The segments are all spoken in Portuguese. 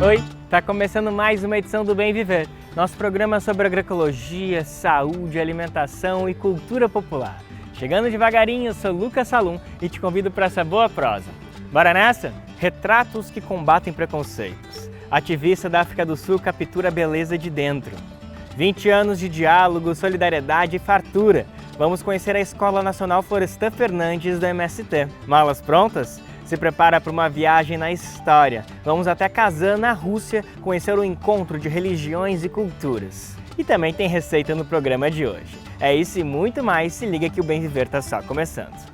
Oi, tá começando mais uma edição do Bem Viver, nosso programa sobre agroecologia, saúde, alimentação e cultura popular. Chegando devagarinho, eu sou Lucas Salum e te convido para essa boa prosa. Bora nessa? Retratos que combatem preconceitos. Ativista da África do Sul captura a beleza de dentro. 20 anos de diálogo, solidariedade e fartura. Vamos conhecer a Escola Nacional Florestan Fernandes do MST. Malas prontas? Se prepara para uma viagem na história. Vamos até Kazan, na Rússia, conhecer o encontro de religiões e culturas. E também tem receita no programa de hoje. É isso e muito mais, se liga que o Bem Viver está só começando.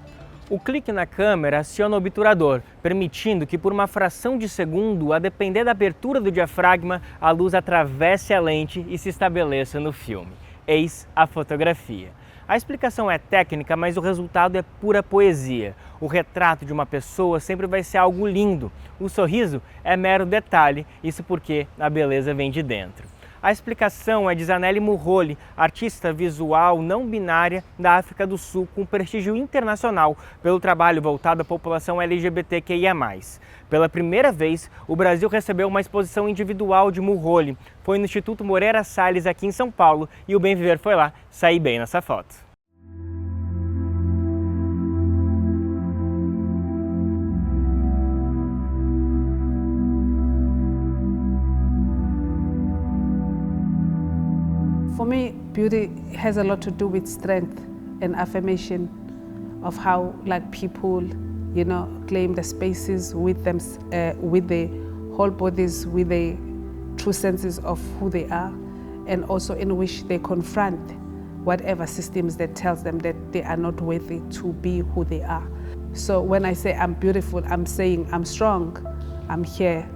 O clique na câmera aciona o obturador, permitindo que por uma fração de segundo, a depender da abertura do diafragma, a luz atravesse a lente e se estabeleça no filme. Eis a fotografia. A explicação é técnica, mas o resultado é pura poesia. O retrato de uma pessoa sempre vai ser algo lindo. O sorriso é mero detalhe, isso porque a beleza vem de dentro. A explicação é de Zanele Muholi, artista visual não binária da África do Sul com prestígio internacional pelo trabalho voltado à população LGBTQIA+. Pela primeira vez, o Brasil recebeu uma exposição individual de Muholi. Foi no Instituto Moreira Salles, aqui em São Paulo, e o Bem Viver foi lá. Saí bem nessa foto. For me, beauty has a lot to do with strength and affirmation of how, like, people, claim the spaces with them, with their whole bodies, with their true senses of who they are, and also in which they confront whatever systems that tells them that they are not worthy to be who they are. So when I say I'm beautiful, I'm saying I'm strong, I'm here,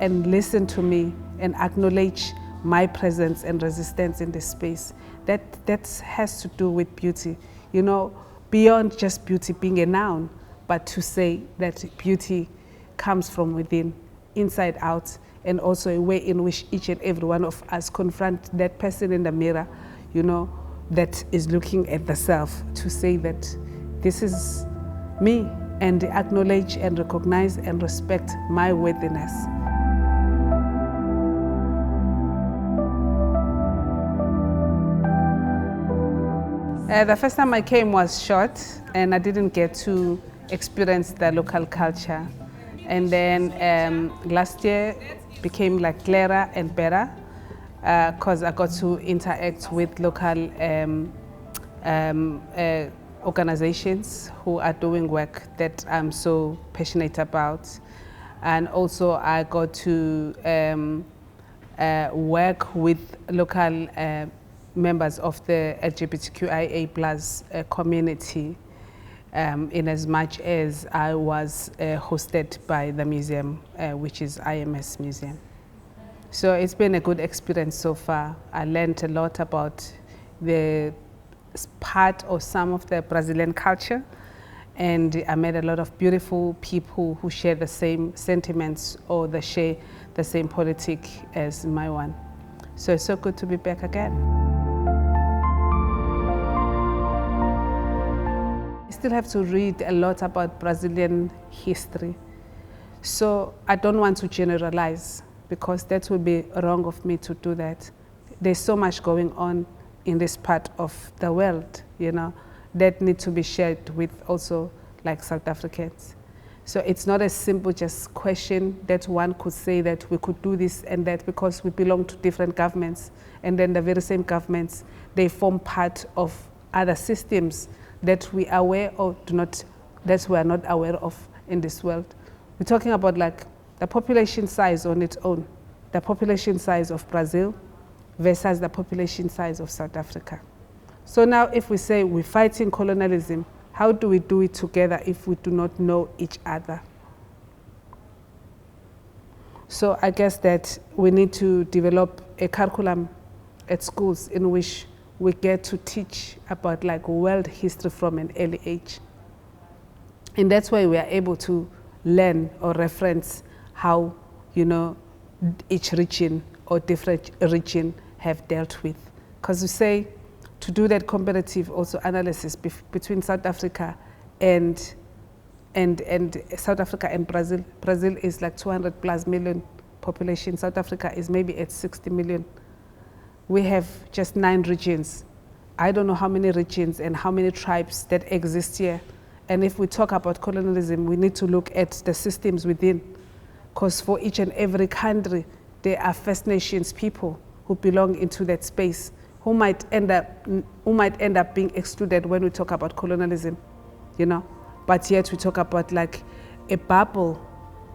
and listen to me and acknowledge my presence and resistance in this space. That has to do with beauty, beyond just beauty being a noun, but to say that beauty comes from within, inside out, and also a way in which each and every one of us confront that person in the mirror, that is looking at the self, to say that this is me, and acknowledge and recognize and respect my worthiness. The first time I came was short, and I didn't get to experience the local culture. And then last year became like clearer and better because I got to interact with local organizations who are doing work that I'm so passionate about. And also I got to work with local members of the LGBTQIA+ community, in as much as I was hosted by the museum, which is IMS Museum. So it's been a good experience so far. I learned a lot about the part of some of the Brazilian culture, and I met a lot of beautiful people who share the same sentiments or they share the same politic as my one. So it's so good to be back again. I still have to read a lot about Brazilian history. So I don't want to generalize because that would be wrong of me to do that. There's so much going on in this part of the world, that need to be shared with also like South Africans. So it's not a simple just question that one could say that we could do this and that because we belong to different governments, and then the very same governments, they form part of other systems that we are aware of, that we are not aware of in this world. We're talking about like the population size on its own, the population size of Brazil versus the population size of South Africa. So now if we say we're fighting colonialism, how do we do it together if we do not know each other? So I guess that we need to develop a curriculum at schools in which we get to teach about like world history from an early age. And that's why we are able to learn or reference how, each region or different region have dealt with. Because we say to do that comparative also analysis between South Africa and South Africa and Brazil. Brazil is like 200+ million population. South Africa is maybe at 60 million. We have just 9 regions. I don't know how many regions and how many tribes that exist here. And if we talk about colonialism, we need to look at the systems within, because for each and every country, there are First Nations people who belong into that space, who might end up being excluded when we talk about colonialism, you know. But yet we talk about like a bubble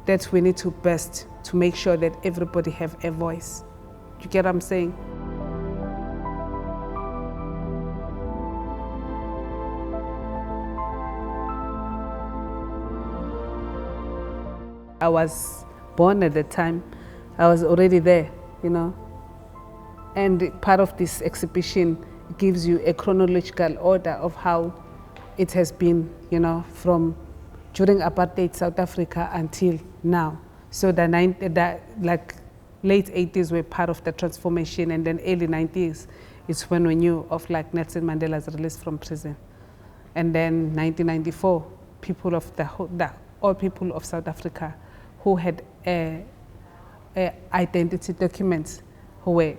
that we need to burst to make sure that everybody have a voice. You get what I'm saying? I was born at the time. I was already there, you know. And part of this exhibition gives you a chronological order of how it has been, you know, from during apartheid South Africa until now. So the late 80s were part of the transformation, and then early 90s is when we knew of like Nelson Mandela's release from prison. And then 1994, all people of South Africa who had identity documents, who were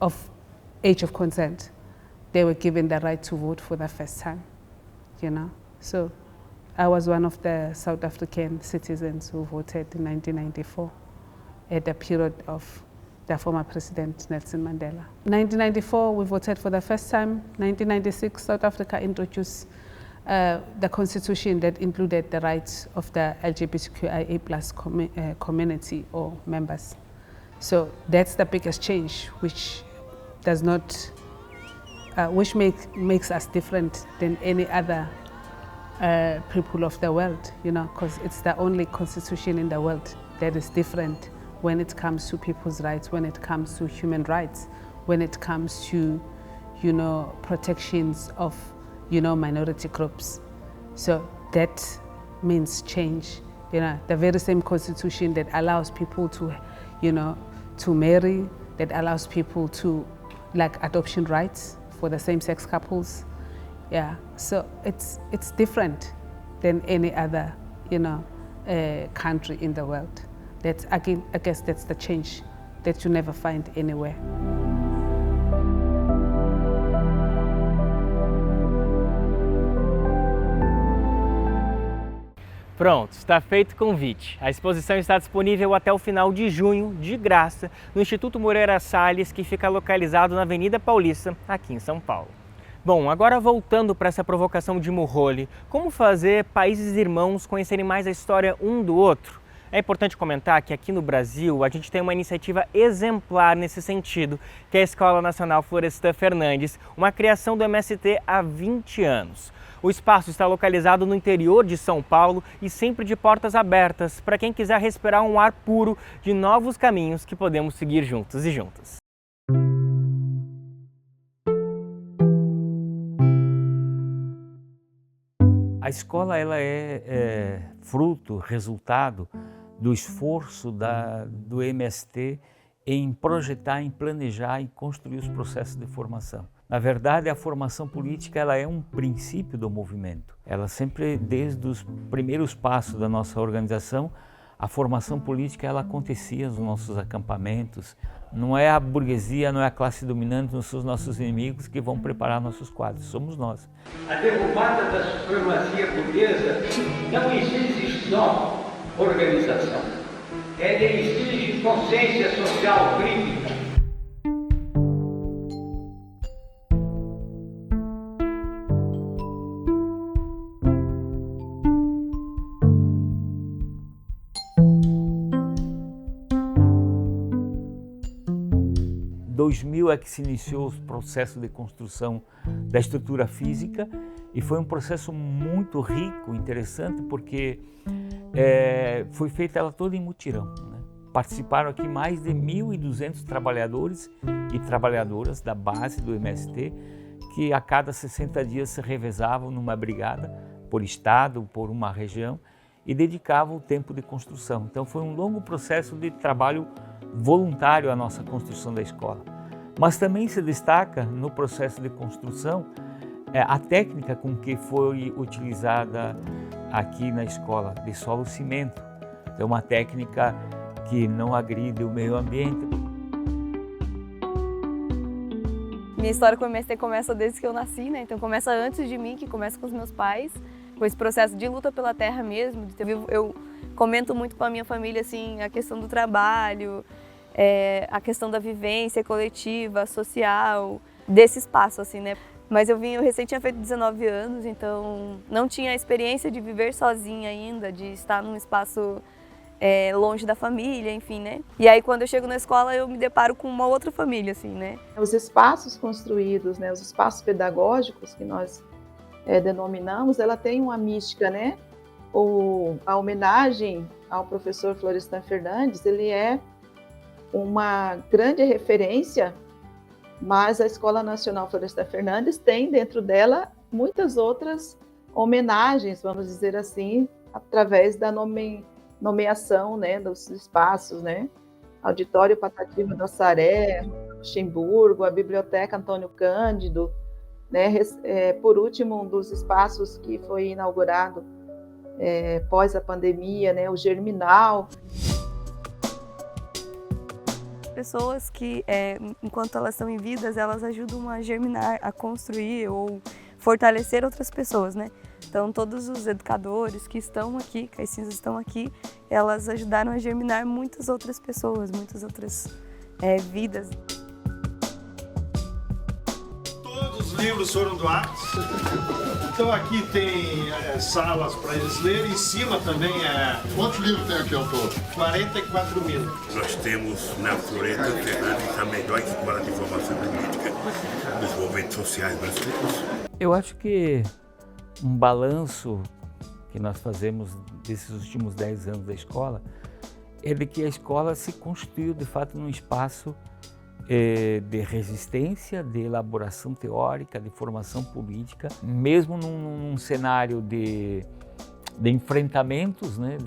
of age of consent, they were given the right to vote for the first time, you know. So I was one of the South African citizens who voted in 1994 at the period of the former President Nelson Mandela. 1994, we voted for the first time. 1996, South Africa introduced the constitution that included the rights of the LGBTQIA+ community or members. So that's the biggest change, which does not, which makes us different than any other people of the world, you know, because it's the only constitution in the world that is different when it comes to people's rights, when it comes to human rights, when it comes to, you know, protections of, you know, minority groups. So that means change. You know, the very same constitution that allows people to, you know, to marry, that allows people to, like, adoption rights for the same-sex couples. Yeah, so it's different than any other, you know, country in the world. That's, again, I guess that's the change that you never find anywhere. Pronto, está feito o convite. A exposição está disponível até o final de junho, de graça, no Instituto Moreira Salles, que fica localizado na Avenida Paulista, aqui em São Paulo. Bom, agora voltando para essa provocação de Moholy, como fazer países irmãos conhecerem mais a história um do outro? É importante comentar que aqui no Brasil a gente tem uma iniciativa exemplar nesse sentido, que é a Escola Nacional Florestan Fernandes, uma criação do MST há 20 anos. O espaço está localizado no interior de São Paulo e sempre de portas abertas para quem quiser respirar um ar puro de novos caminhos que podemos seguir juntos e juntas. A escola ela é fruto, resultado do esforço do MST em projetar, em planejar e construir os processos de formação. Na verdade, a formação política ela é um princípio do movimento. Ela sempre, desde os primeiros passos da nossa organização, a formação política ela acontecia nos nossos acampamentos. Não é a burguesia, não é a classe dominante, não são os nossos inimigos que vão preparar nossos quadros, somos nós. A derrubada da supremacia burguesa não exige só organização. Exige consciência social crítica. Em 2000 é que se iniciou o processo de construção da estrutura física e foi um processo muito rico, interessante, porque foi feita ela toda em mutirão, né? Participaram aqui mais de 1.200 trabalhadores e trabalhadoras da base do MST, que a cada 60 dias se revezavam numa brigada, por estado, por uma região, e dedicavam o tempo de construção. Então foi um longo processo de trabalho voluntário a nossa construção da escola. Mas também se destaca no processo de construção a técnica com que foi utilizada aqui na escola, de solo-cimento. É uma técnica que não agride o meio ambiente. Minha história com o MST começa desde que eu nasci, né? Então começa antes de mim, que começa com os meus pais, com esse processo de luta pela terra mesmo. Eu comento muito com a minha família assim, a questão do trabalho, a questão da vivência coletiva, social, desse espaço assim, né? Mas eu recém tinha feito 19 anos, então não tinha a experiência de viver sozinha ainda, de estar num espaço longe da família, enfim, né? E aí quando eu chego na escola eu me deparo com uma outra família, assim, né? Os espaços construídos, né, os espaços pedagógicos que nós denominamos, ela tem uma mística, né? A homenagem ao professor Florestan Fernandes, ele é uma grande referência, mas a Escola Nacional Florestan Fernandes tem dentro dela muitas outras homenagens, vamos dizer assim, através da nomeação, né, dos espaços, né? Auditório Patativa do Assaré, Luxemburgo, a Biblioteca Antônio Cândido, né? Por último, um dos espaços que foi inaugurado pós a pandemia, né, o Germinal. Pessoas que, enquanto elas estão em vidas, elas ajudam a germinar, a construir ou fortalecer outras pessoas, né? Então, todos os educadores que estão aqui, que as cinzas estão aqui, elas ajudaram a germinar muitas outras pessoas, muitas outras vidas. Todos os livros foram doados. Então aqui tem salas para eles lerem, em cima também Quantos livros tem aqui ao todo? 44 mil. Nós temos na Florestan Fernandes a melhor escola de formação política dos movimentos sociais brasileiros. Eu acho que um balanço que nós fazemos desses últimos 10 anos da escola é de que a escola se constituiu de fato num espaço de resistência, de elaboração teórica, de formação política, mesmo num cenário de enfrentamentos, né,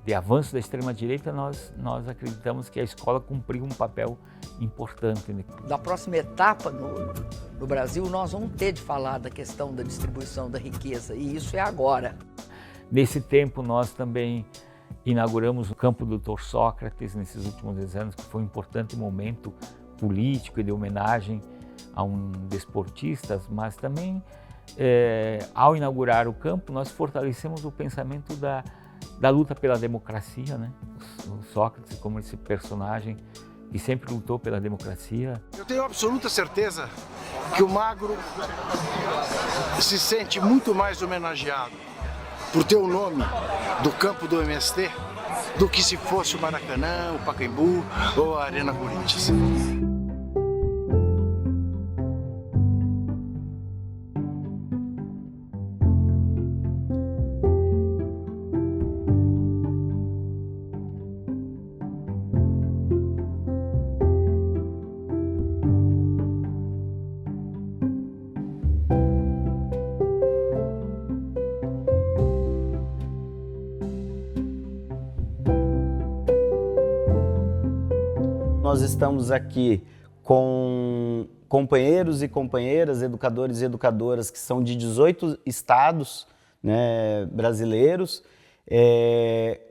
de avanço da extrema-direita, nós acreditamos que a escola cumpriu um papel importante. Da próxima etapa no Brasil, nós vamos ter de falar da questão da distribuição da riqueza, e isso é agora. Nesse tempo, nós também inauguramos o campo do Dr. Sócrates nesses últimos 10 anos, que foi um importante momento político e de homenagem a um desportista, mas também, ao inaugurar o campo, nós fortalecemos o pensamento da luta pela democracia, né? O Sócrates como esse personagem que sempre lutou pela democracia. Eu tenho absoluta certeza que o Magro se sente muito mais homenageado por ter o nome do campo do MST do que se fosse o Maracanã, o Pacaembu ou a Arena Corinthians. Nós estamos aqui com companheiros e companheiras, educadores e educadoras que são de 18 estados, né, brasileiros,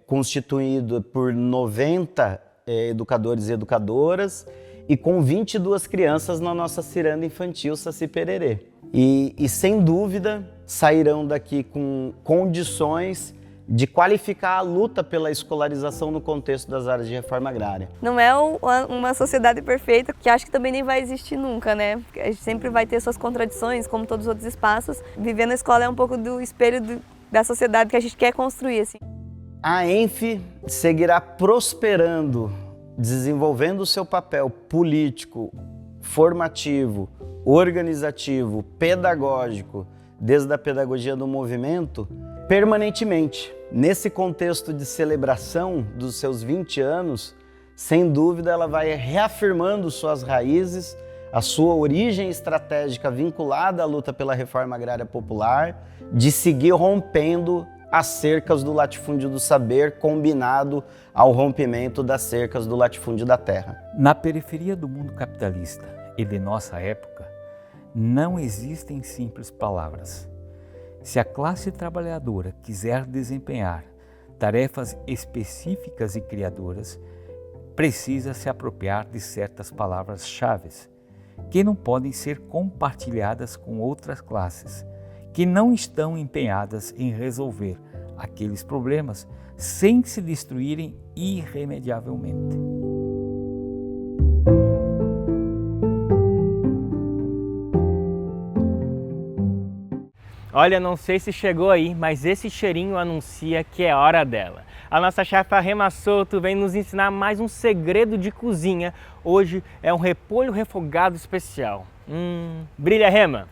constituído por 90 educadores e educadoras e com 22 crianças na nossa ciranda infantil Saci Pererê. E sem dúvida sairão daqui com condições de qualificar a luta pela escolarização no contexto das áreas de reforma agrária. Não é uma sociedade perfeita, que acho que também nem vai existir nunca, né? Porque a gente sempre vai ter suas contradições, como todos os outros espaços. Viver na escola é um pouco do espelho da sociedade que a gente quer construir, assim. A ENF seguirá prosperando, desenvolvendo o seu papel político, formativo, organizativo, pedagógico, desde a pedagogia do movimento, permanentemente. Nesse contexto de celebração dos seus 20 anos, sem dúvida ela vai reafirmando suas raízes, a sua origem estratégica vinculada à luta pela reforma agrária popular, de seguir rompendo as cercas do latifúndio do saber, combinado ao rompimento das cercas do latifúndio da terra. Na periferia do mundo capitalista e de nossa época, não existem simples palavras. Se a classe trabalhadora quiser desempenhar tarefas específicas e criadoras, precisa se apropriar de certas palavras-chave que não podem ser compartilhadas com outras classes, que não estão empenhadas em resolver aqueles problemas sem se destruírem irremediavelmente. Olha, não sei se chegou aí, mas esse cheirinho anuncia que é hora dela. A nossa chefe Rema Souto vem nos ensinar mais um segredo de cozinha. Hoje é um repolho refogado especial. Brilha, Rema!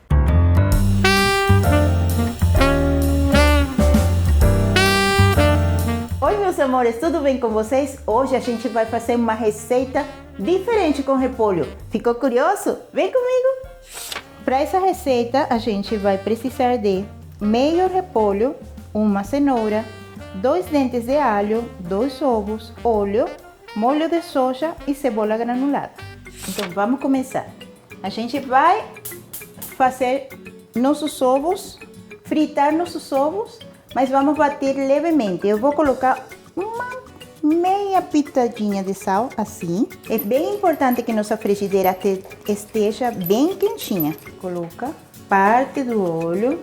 Oi, meus amores, tudo bem com vocês? Hoje a gente vai fazer uma receita diferente com repolho. Ficou curioso? Vem comigo! Para essa receita, a gente vai precisar de meio repolho, uma cenoura, 2 dentes de alho, 2 ovos, óleo, molho de soja e cebola granulada. Então, vamos começar. A gente vai fazer nossos ovos, fritar nossos ovos, mas vamos bater levemente. Eu vou colocar uma meia pitadinha de sal, assim. É bem importante que nossa frigideira esteja bem quentinha. Coloca parte do óleo.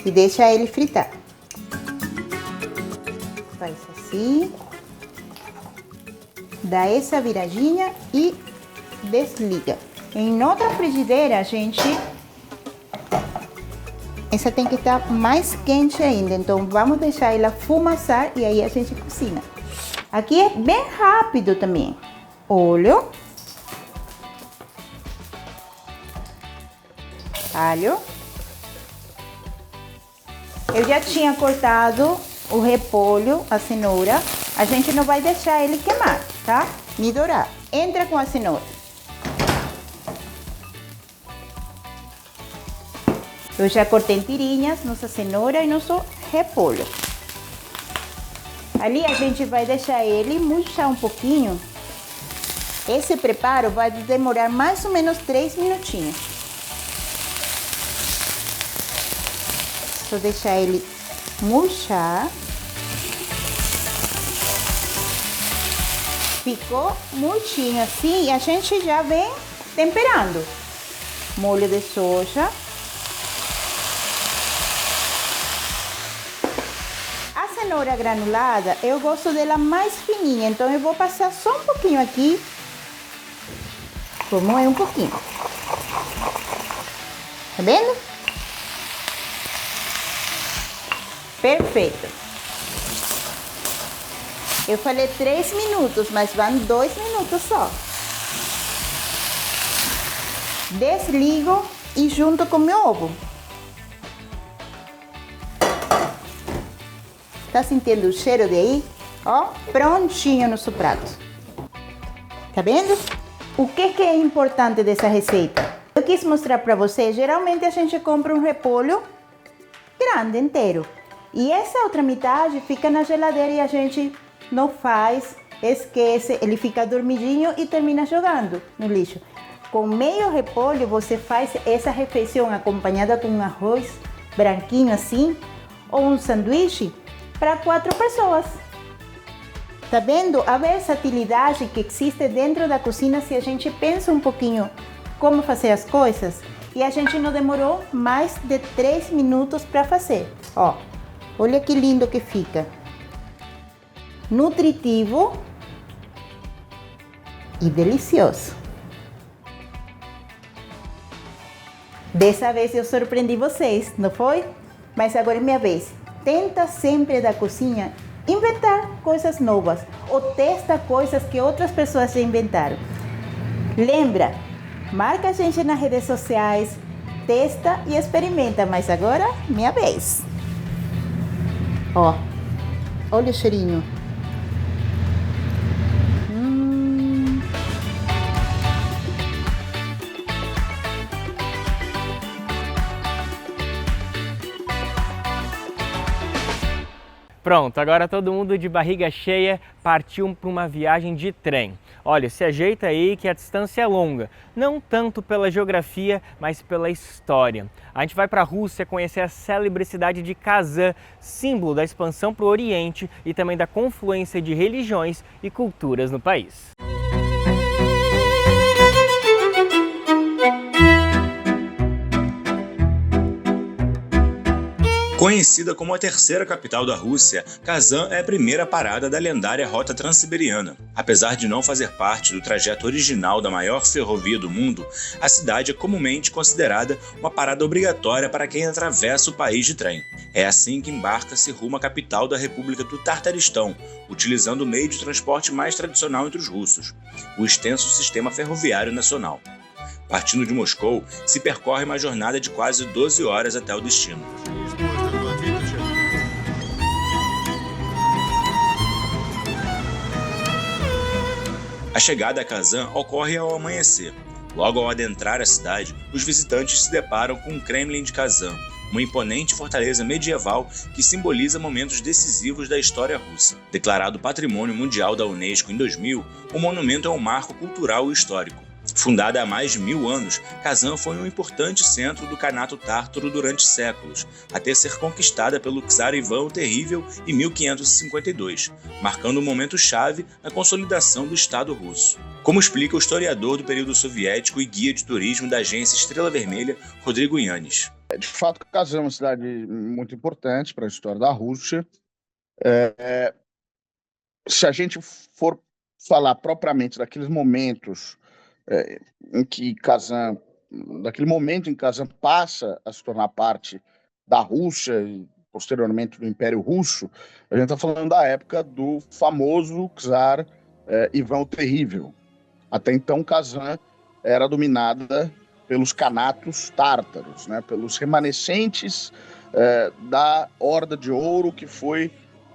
E deixa ele fritar. Faz assim. Dá essa viradinha e desliga. Em outra frigideira, a gente... Essa tem que estar mais quente ainda, então vamos deixar ela fumaçar e aí a gente cozinha. Aqui é bem rápido também. Óleo. Alho. Eu já tinha cortado o repolho, a cenoura. A gente não vai deixar ele queimar, tá? Nem dourar. Entra com a cenoura. Eu já cortei em tirinhas nossa cenoura e nosso repolho. Ali a gente vai deixar ele murchar um pouquinho. Esse preparo vai demorar mais ou menos 3 minutinhos. Só deixar ele murchar. Ficou murchinho assim e a gente já vem temperando. Molho de soja. A cenoura granulada, eu gosto dela mais fininha, então eu vou passar só um pouquinho aqui. Como é um pouquinho. Tá vendo? Perfeito. Eu falei 3 minutos, mas vão 2 minutos só. Desligo e junto com meu ovo. Tá sentindo o cheiro daí? Ó, prontinho no seu prato. Tá vendo? O que é importante dessa receita? Eu quis mostrar para você, geralmente a gente compra um repolho grande, inteiro. E essa outra metade fica na geladeira e a gente não faz, esquece, ele fica dormidinho e termina jogando no lixo. Com meio repolho você faz essa refeição acompanhada com um arroz branquinho assim, ou um sanduíche para 4 pessoas. Tá vendo a versatilidade que existe dentro da cozinha se a gente pensa um pouquinho como fazer as coisas? E a gente não demorou mais de 3 minutos para fazer. Ó, olha que lindo que fica. Nutritivo e delicioso. Dessa vez eu surpreendi vocês, não foi? Mas agora é minha vez. Tenta sempre da cozinha inventar coisas novas ou testa coisas que outras pessoas já inventaram. Lembra, marca a gente nas redes sociais, testa e experimenta, mas agora minha vez. Ó, olha o cheirinho. Pronto, agora todo mundo de barriga cheia partiu para uma viagem de trem. Olha, se ajeita aí que a distância é longa, não tanto pela geografia, mas pela história. A gente vai para a Rússia conhecer a célebre cidade de Kazan, símbolo da expansão para o Oriente e também da confluência de religiões e culturas no país. Conhecida como a terceira capital da Rússia, Kazan é a primeira parada da lendária Rota Transiberiana. Apesar de não fazer parte do trajeto original da maior ferrovia do mundo, a cidade é comumente considerada uma parada obrigatória para quem atravessa o país de trem. É assim que embarca-se rumo à capital da República do Tartaristão, utilizando o meio de transporte mais tradicional entre os russos, o extenso sistema ferroviário nacional. Partindo de Moscou, se percorre uma jornada de quase 12 horas até o destino. A chegada a Kazan ocorre ao amanhecer. Logo ao adentrar a cidade, os visitantes se deparam com o Kremlin de Kazan, uma imponente fortaleza medieval que simboliza momentos decisivos da história russa. Declarado Patrimônio Mundial da Unesco em 2000, o monumento é um marco cultural e histórico. Fundada há mais de 1000 anos, Kazan foi um importante centro do Kanato Tártaro durante séculos, até ser conquistada pelo czar Ivan o Terrível em 1552, marcando um momento-chave na consolidação do Estado russo. Como explica o historiador do período soviético e guia de turismo da agência Estrela Vermelha, Rodrigo Yannis. De fato, Kazan é uma cidade muito importante para a história da Rússia. Se a gente for falar propriamente daqueles momentos em que Kazan passa a se tornar parte da Rússia e posteriormente do Império Russo, a gente está falando da época do famoso czar Ivan o Terrível. Até então, Kazan era dominada pelos Kanatos tártaros, né, pelos remanescentes da Horda de Ouro, que foi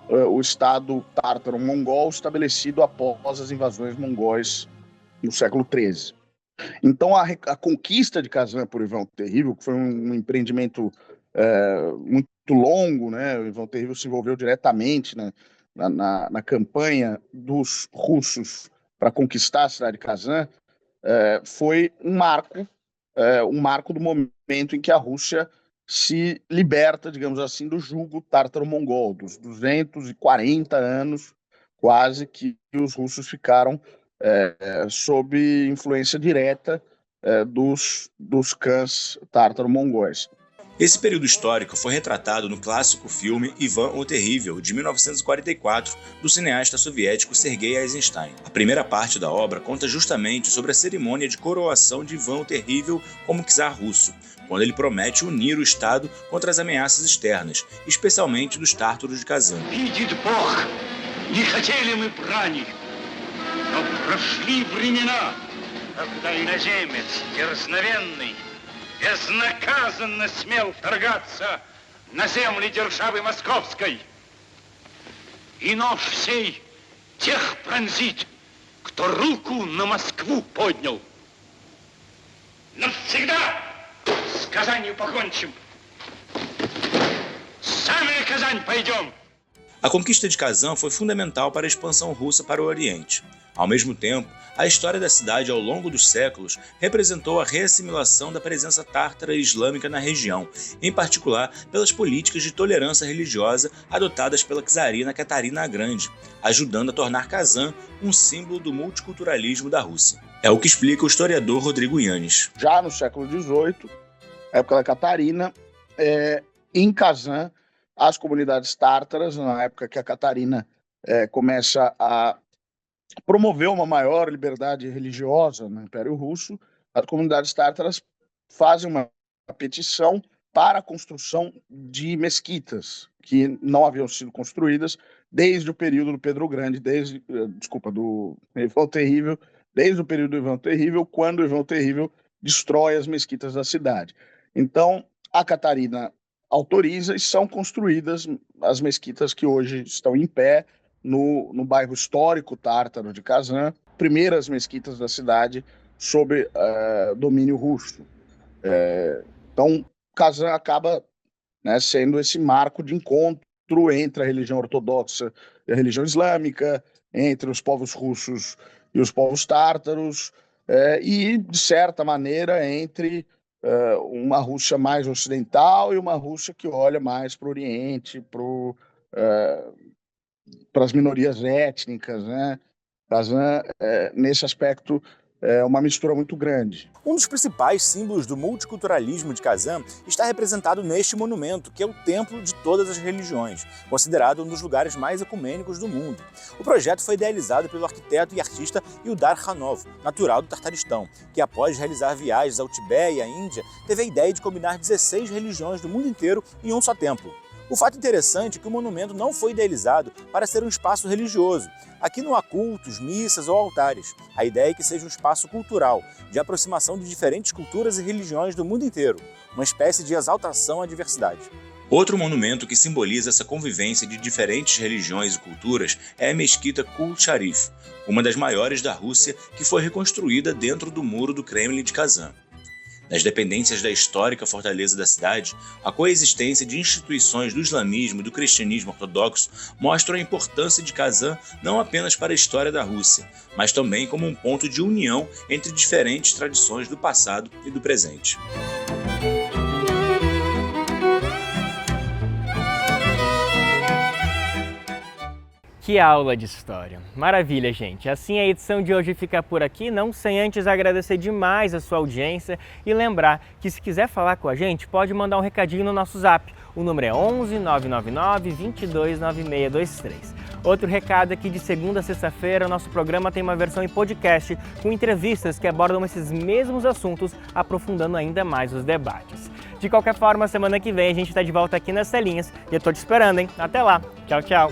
o Estado tártaro-mongol estabelecido após as invasões mongóis no século XIII. Então, a conquista de Kazan por Ivan o Terrível, que foi um empreendimento muito longo, né? O Ivan o Terrível se envolveu diretamente na campanha dos russos para conquistar a cidade de Kazan, foi um marco do momento em que a Rússia se liberta, digamos assim, do jugo tártaro-mongol, dos 240 anos quase que os russos ficaram sob influência direta dos clãs tártaro-mongóis. Esse período histórico foi retratado no clássico filme Ivan o Terrível, de 1944, do cineasta soviético Sergei Eisenstein. A primeira parte da obra conta justamente sobre a cerimônia de coroação de Ivan o Terrível como czar russo, quando ele promete unir o Estado contra as ameaças externas, especialmente dos tártaros de Kazan. Но прошли времена, когда иноземец дерзновенный безнаказанно смел вторгаться на земли державы Московской. И нож сей тех пронзит, кто руку на Москву поднял. Навсегда с Казанью покончим. Сами на Казань пойдем. A conquista de Kazan foi fundamental para a expansão russa para o Oriente. Ao mesmo tempo, a história da cidade ao longo dos séculos representou a reassimilação da presença tártara e islâmica na região, em particular pelas políticas de tolerância religiosa adotadas pela czarina Catarina a Grande, ajudando a tornar Kazan um símbolo do multiculturalismo da Rússia. É o que explica o historiador Rodrigo Yannis. Já no século XVIII, época da Catarina, em Kazan, as comunidades tártaras, na época que a Catarina começa a promover uma maior liberdade religiosa no Império Russo, as comunidades tártaras fazem uma petição para a construção de mesquitas, que não haviam sido construídas desde o período do Pedro Grande, do Ivan o Terrível, desde o período do Ivan o Terrível, quando o Ivan o Terrível destrói as mesquitas da cidade. Então, a Catarina autoriza e são construídas as mesquitas que hoje estão em pé no bairro histórico tártaro de Kazan, primeiras mesquitas da cidade sob domínio russo. Então, Kazan acaba sendo esse marco de encontro entre a religião ortodoxa e a religião islâmica, entre os povos russos e os povos tártaros, e, de certa maneira, entre uma Rússia mais ocidental e uma Rússia que olha mais para o Oriente, para as minorias étnicas, né? Kazan, nesse aspecto, é uma mistura muito grande. Um dos principais símbolos do multiculturalismo de Kazan está representado neste monumento, que é o Templo de Todas as Religiões, considerado um dos lugares mais ecumênicos do mundo. O projeto foi idealizado pelo arquiteto e artista Ildar Khanov, natural do Tartaristão, que após realizar viagens ao Tibete e à Índia, teve a ideia de combinar 16 religiões do mundo inteiro em um só templo. O fato interessante é que o monumento não foi idealizado para ser um espaço religioso. Aqui não há cultos, missas ou altares. A ideia é que seja um espaço cultural, de aproximação de diferentes culturas e religiões do mundo inteiro, uma espécie de exaltação à diversidade. Outro monumento que simboliza essa convivência de diferentes religiões e culturas é a Mesquita Kul Sharif, uma das maiores da Rússia, que foi reconstruída dentro do muro do Kremlin de Kazan. Nas dependências da histórica fortaleza da cidade, a coexistência de instituições do islamismo e do cristianismo ortodoxo mostra a importância de Kazan não apenas para a história da Rússia, mas também como um ponto de união entre diferentes tradições do passado e do presente. Que aula de história! Maravilha, gente! Assim a edição de hoje fica por aqui, não sem antes agradecer demais a sua audiência e lembrar que se quiser falar com a gente, pode mandar um recadinho no nosso zap. O número é 11 999 22 9623. Outro recado é que de segunda a sexta-feira o nosso programa tem uma versão em podcast com entrevistas que abordam esses mesmos assuntos, aprofundando ainda mais os debates. De qualquer forma, semana que vem a gente está de volta aqui nas telinhas e eu tô te esperando, hein? Até lá! Tchau, tchau!